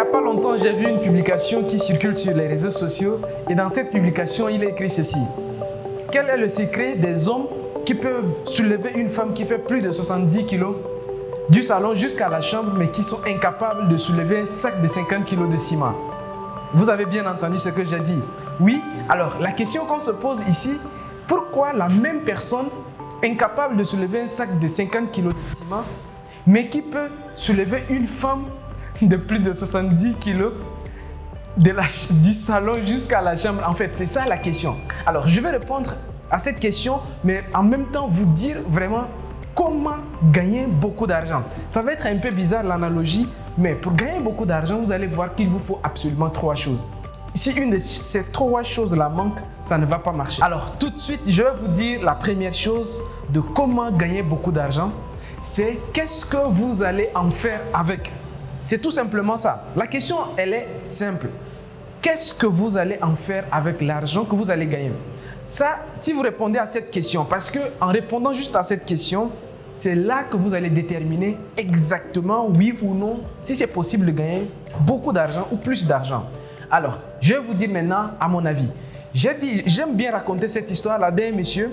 n'y a pas longtemps, j'ai vu une publication qui circule sur les réseaux sociaux et dans cette publication, il est écrit ceci. Quel est le secret des hommes qui peuvent soulever une femme qui fait plus de 70 kilos du salon jusqu'à la chambre mais qui sont incapables de soulever un sac de 50 kilos de ciment? Vous avez bien entendu ce que j'ai dit. Oui, alors la question qu'on se pose ici, pourquoi la même personne incapable de soulever un sac de 50 kilos de ciment mais qui peut soulever une femme de plus de 70 kilos du salon jusqu'à la chambre? En fait, c'est ça la question. Alors, je vais répondre à cette question, mais en même temps vous dire vraiment comment gagner beaucoup d'argent. Ça va être un peu bizarre l'analogie, mais pour gagner beaucoup d'argent, vous allez voir qu'il vous faut absolument 3 choses. Si une de ces 3 choses-là manque, ça ne va pas marcher. Alors, tout de suite, je vais vous dire la première chose de comment gagner beaucoup d'argent. C'est qu'est-ce que vous allez en faire avec? C'est tout simplement ça. La question, elle est simple. Qu'est-ce que vous allez en faire avec l'argent que vous allez gagner? Ça, si vous répondez à cette question, parce qu'en répondant juste à cette question, c'est là que vous allez déterminer exactement oui ou non si c'est possible de gagner beaucoup d'argent ou plus d'argent. Alors, je vais vous dire maintenant à mon avis. J'aime bien raconter cette histoire là d'un monsieur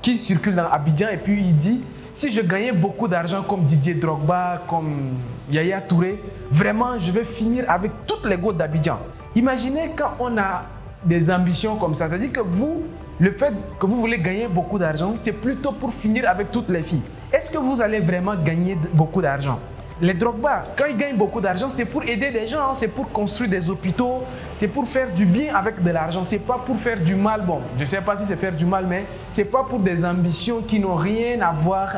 qui circule dans Abidjan et puis il dit: si je gagnais beaucoup d'argent comme Didier Drogba, comme Yaya Touré, vraiment je vais finir avec toutes les gouttes d'Abidjan. Imaginez quand on a des ambitions comme ça, c'est-à-dire que vous, le fait que vous voulez gagner beaucoup d'argent, c'est plutôt pour finir avec toutes les filles. Est-ce que vous allez vraiment gagner beaucoup d'argent? Les Drogba, quand ils gagnent beaucoup d'argent, c'est pour aider des gens, c'est pour construire des hôpitaux, c'est pour faire du bien avec de l'argent, c'est pas pour faire du mal. Bon, je sais pas si c'est faire du mal, mais c'est pas pour des ambitions qui n'ont rien à voir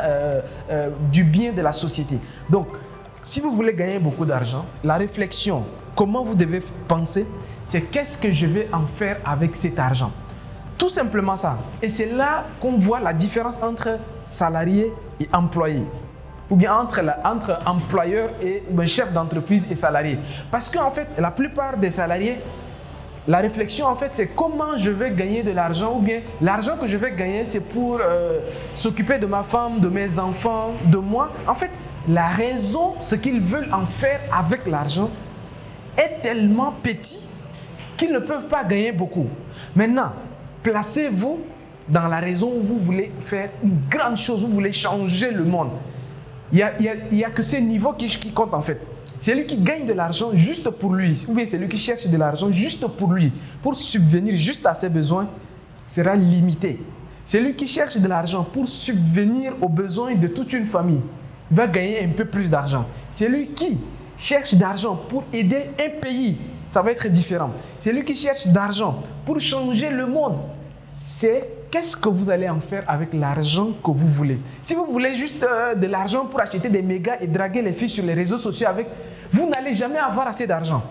du bien de la société. Donc, si vous voulez gagner beaucoup d'argent, la réflexion, comment vous devez penser, c'est qu'est-ce que je vais en faire avec cet argent? Tout simplement ça. Et c'est là qu'on voit la différence entre salarié et employé. Ou bien entre employeur et chef d'entreprise et salarié. Parce qu'en fait, la plupart des salariés, la réflexion en fait, c'est comment je vais gagner de l'argent, ou bien l'argent que je vais gagner, c'est pour s'occuper de ma femme, de mes enfants, de moi. En fait, la raison, ce qu'ils veulent en faire avec l'argent est tellement petit qu'ils ne peuvent pas gagner beaucoup. Maintenant, placez-vous dans la raison où vous voulez faire une grande chose, vous voulez changer le monde. Il n'y a que ce niveau qui compte en fait. C'est lui qui gagne de l'argent juste pour lui, ou bien c'est lui qui cherche de l'argent juste pour lui, pour subvenir juste à ses besoins, sera limité. C'est lui qui cherche de l'argent pour subvenir aux besoins de toute une famille, il va gagner un peu plus d'argent. C'est lui qui cherche d'argent pour aider un pays, ça va être différent. C'est lui qui cherche d'argent pour changer le monde. C'est qu'est-ce que vous allez en faire avec l'argent que vous voulez. Si vous voulez juste de l'argent pour acheter des mégas et draguer les filles sur les réseaux sociaux avec, vous n'allez jamais avoir assez d'argent.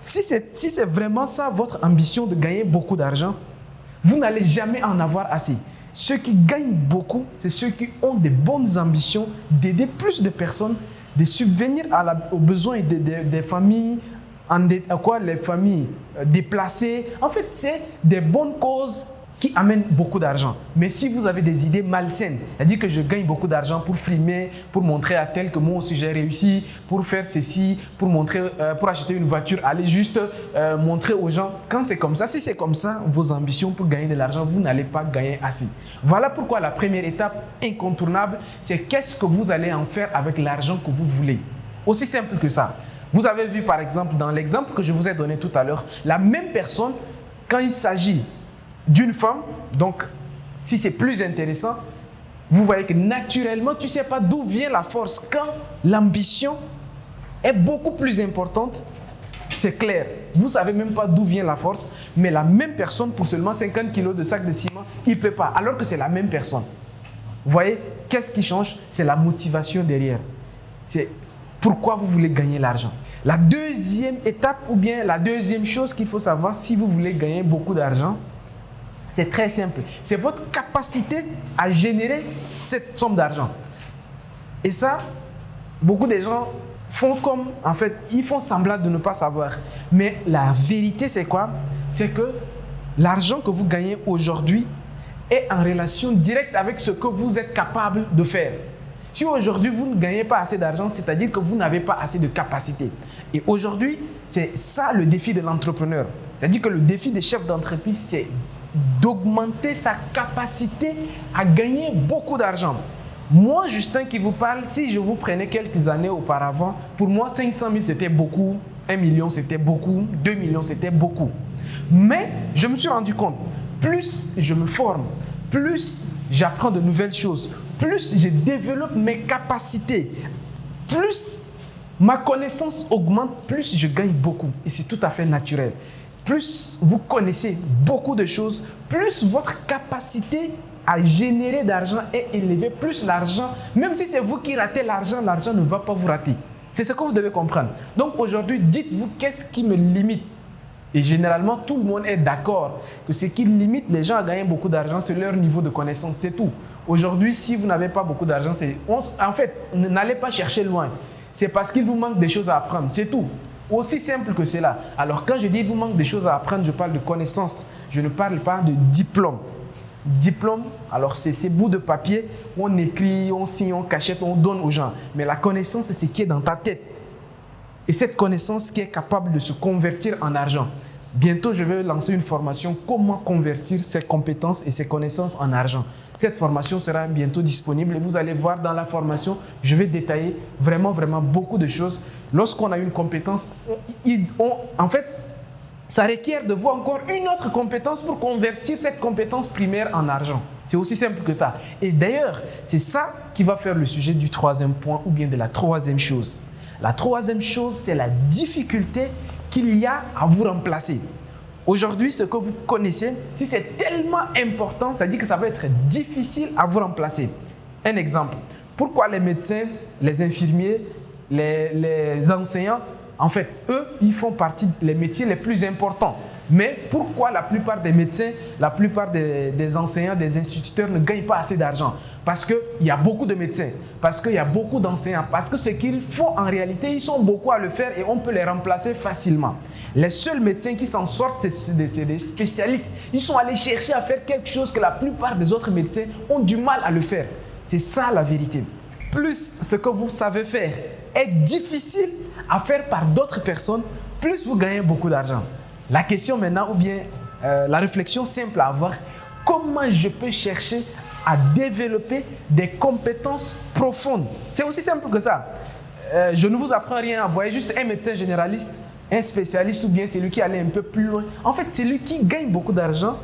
Si c'est vraiment ça votre ambition de gagner beaucoup d'argent, vous n'allez jamais en avoir assez. Ceux qui gagnent beaucoup, c'est ceux qui ont de bonnes ambitions d'aider plus de personnes, de subvenir aux besoins des familles, les familles déplacées. En fait, c'est des bonnes causes qui amènent beaucoup d'argent. Mais si vous avez des idées malsaines, c'est-à-dire que je gagne beaucoup d'argent pour frimer, pour montrer à tel que moi aussi j'ai réussi, pour faire ceci, pour acheter une voiture, aller juste montrer aux gens. Quand c'est comme ça, si c'est comme ça, vos ambitions pour gagner de l'argent, vous n'allez pas gagner assez. Voilà pourquoi la première étape incontournable, c'est qu'est-ce que vous allez en faire avec l'argent que vous voulez. Aussi simple que ça. Vous avez vu par exemple, dans l'exemple que je vous ai donné tout à l'heure, la même personne, quand il s'agit d'une femme, donc si c'est plus intéressant, vous voyez que naturellement, tu ne sais pas d'où vient la force. Quand l'ambition est beaucoup plus importante, c'est clair. Vous ne savez même pas d'où vient la force, mais la même personne, pour seulement 50 kilos de sac de ciment, il ne peut pas, alors que c'est la même personne. Vous voyez, qu'est-ce qui change? C'est la motivation derrière. C'est pourquoi vous voulez gagner l'argent. La deuxième étape, ou bien la deuxième chose qu'il faut savoir si vous voulez gagner beaucoup d'argent, c'est très simple. C'est votre capacité à générer cette somme d'argent. Et ça, beaucoup de gens font comme, en fait, ils font semblant de ne pas savoir. Mais la vérité, c'est quoi? C'est que l'argent que vous gagnez aujourd'hui est en relation directe avec ce que vous êtes capable de faire. Si aujourd'hui vous ne gagnez pas assez d'argent, c'est-à-dire que vous n'avez pas assez de capacité. Et aujourd'hui, c'est ça le défi de l'entrepreneur. C'est-à-dire que le défi des chefs d'entreprise, c'est d'augmenter sa capacité à gagner beaucoup d'argent. Moi, Justin qui vous parle, si je vous prenais quelques années auparavant, pour moi 500 000 c'était beaucoup, 1 million c'était beaucoup, 2 millions c'était beaucoup. Mais je me suis rendu compte, plus je me forme, plus j'apprends de nouvelles choses, plus je développe mes capacités, plus ma connaissance augmente, plus je gagne beaucoup. Et c'est tout à fait naturel. Plus vous connaissez beaucoup de choses, plus votre capacité à générer d'argent est élevée, plus l'argent, même si c'est vous qui ratez l'argent, l'argent ne va pas vous rater. C'est ce que vous devez comprendre. Donc aujourd'hui, dites-vous qu'est-ce qui me limite? Et généralement, tout le monde est d'accord que ce qui limite les gens à gagner beaucoup d'argent, c'est leur niveau de connaissance, c'est tout. Aujourd'hui, si vous n'avez pas beaucoup d'argent, en fait, n'allez pas chercher loin. C'est parce qu'il vous manque des choses à apprendre, c'est tout. Aussi simple que cela. Alors quand je dis qu'il vous manque des choses à apprendre, je parle de connaissances. Je ne parle pas de diplôme. Diplôme, alors c'est ces bouts de papier où on écrit, on signe, on cachette, on donne aux gens. Mais la connaissance, c'est ce qui est dans ta tête. Et cette connaissance qui est capable de se convertir en argent. Bientôt, je vais lancer une formation « Comment convertir ses compétences et ses connaissances en argent ». Cette formation sera bientôt disponible et vous allez voir dans la formation, je vais détailler vraiment beaucoup de choses. Lorsqu'on a une compétence, en fait, ça requiert de vous encore une autre compétence pour convertir cette compétence primaire en argent. C'est aussi simple que ça. Et d'ailleurs, c'est ça qui va faire le sujet du troisième point ou bien de la troisième chose. La troisième chose, c'est la difficulté qu'il y a à vous remplacer. Aujourd'hui, ce que vous connaissez, si c'est tellement important, ça dit que ça va être difficile à vous remplacer. Un exemple, pourquoi les médecins, les infirmiers, les enseignants, en fait, eux, ils font partie des métiers les plus importants. Mais pourquoi la plupart des médecins, la plupart des enseignants, des instituteurs ne gagnent pas assez d'argent? Parce qu'il y a beaucoup de médecins, parce qu'il y a beaucoup d'enseignants, parce que ce qu'ils font en réalité, ils sont beaucoup à le faire et on peut les remplacer facilement. Les seuls médecins qui s'en sortent, c'est des spécialistes. Ils sont allés chercher à faire quelque chose que la plupart des autres médecins ont du mal à le faire. C'est ça la vérité. Plus ce que vous savez faire est difficile à faire par d'autres personnes, plus vous gagnez beaucoup d'argent. La question maintenant, ou bien la réflexion simple à avoir, comment je peux chercher à développer des compétences profondes? C'est aussi simple que ça. Je ne vous apprends rien. Vous voyez juste un médecin généraliste, un spécialiste ou bien celui qui allait un peu plus loin. En fait, celui qui gagne beaucoup d'argent,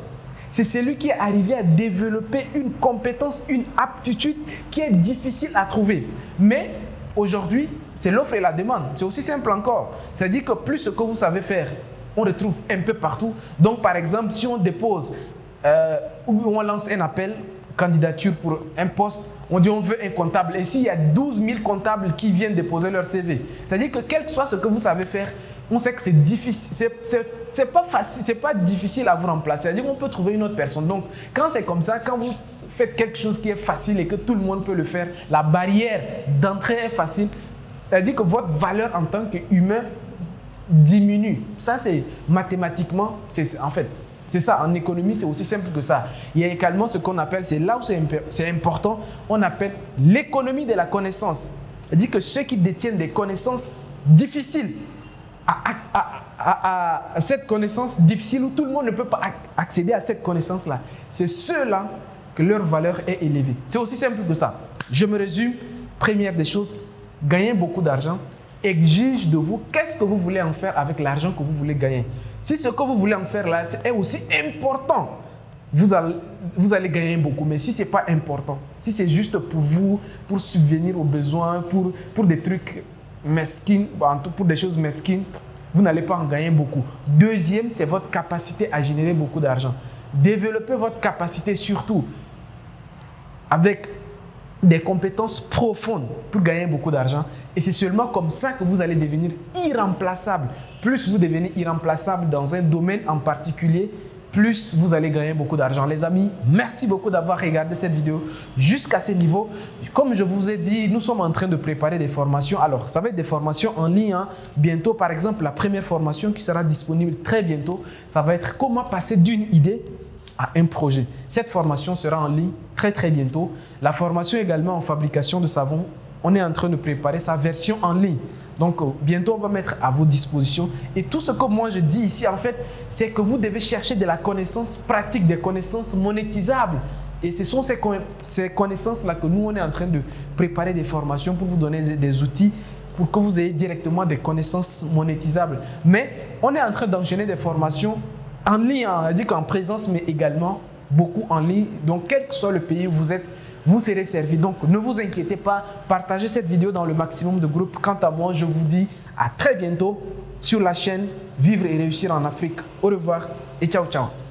c'est celui qui est arrivé à développer une compétence, une aptitude qui est difficile à trouver. Mais aujourd'hui, c'est l'offre et la demande. C'est aussi simple encore. C'est-à-dire que plus ce que vous savez faire, on retrouve un peu partout. Donc, par exemple, si on dépose ou on lance un appel, candidature pour un poste, on dit on veut un comptable. Et s'il y a 12 000 comptables qui viennent déposer leur CV, c'est-à-dire que quel que soit ce que vous savez faire, on sait que c'est difficile. C'est pas facile, c'est pas difficile à vous remplacer. C'est-à-dire qu'on peut trouver une autre personne. Donc, quand c'est comme ça, quand vous faites quelque chose qui est facile et que tout le monde peut le faire, la barrière d'entrée est facile. C'est-à-dire que votre valeur en tant qu'humain diminue. Ça, c'est mathématiquement, en fait, c'est ça. En économie, c'est aussi simple que ça. Il y a également ce qu'on appelle, c'est là où c'est important, on appelle l'économie de la connaissance. C'est-à-dire que ceux qui détiennent des connaissances difficiles, à cette connaissance difficile où tout le monde ne peut pas accéder à cette connaissance-là, c'est ceux-là que leur valeur est élevée. C'est aussi simple que ça. Je me résume. Première des choses, gagner beaucoup d'argent exige de vous qu'est-ce que vous voulez en faire avec l'argent que vous voulez gagner. Si ce que vous voulez en faire là est aussi important, vous allez gagner beaucoup. Mais si ce n'est pas important, si c'est juste pour vous, pour subvenir aux besoins, pour des trucs mesquines, pour des choses mesquines, vous n'allez pas en gagner beaucoup. Deuxième, c'est votre capacité à générer beaucoup d'argent. Développez votre capacité surtout avec des compétences profondes pour gagner beaucoup d'argent. Et c'est seulement comme ça que vous allez devenir irremplaçable. Plus vous devenez irremplaçable dans un domaine en particulier, plus vous allez gagner beaucoup d'argent. Les amis, merci beaucoup d'avoir regardé cette vidéo jusqu'à ce niveau. Comme je vous ai dit, nous sommes en train de préparer des formations. Alors, ça va être des formations en ligne. Bientôt, par exemple, la première formation qui sera disponible très bientôt, ça va être comment passer d'une idée à un projet. Cette formation sera en ligne très bientôt. La formation également en fabrication de savon, on est en train de préparer sa version en ligne. Donc bientôt on va mettre à vos dispositions. Et tout ce que moi je dis ici en fait, c'est que vous devez chercher de la connaissance pratique, des connaissances monétisables. Et ce sont ces connaissances-là que nous on est en train de préparer des formations pour vous donner des outils pour que vous ayez directement des connaissances monétisables. Mais on est en train d'enchaîner des formations en ligne, on a dit qu'en présence, mais également beaucoup en ligne. Donc, quel que soit le pays où vous êtes, vous serez servi. Donc, ne vous inquiétez pas, partagez cette vidéo dans le maximum de groupes. Quant à moi, je vous dis à très bientôt sur la chaîne Vivre et réussir en Afrique. Au revoir et ciao, ciao.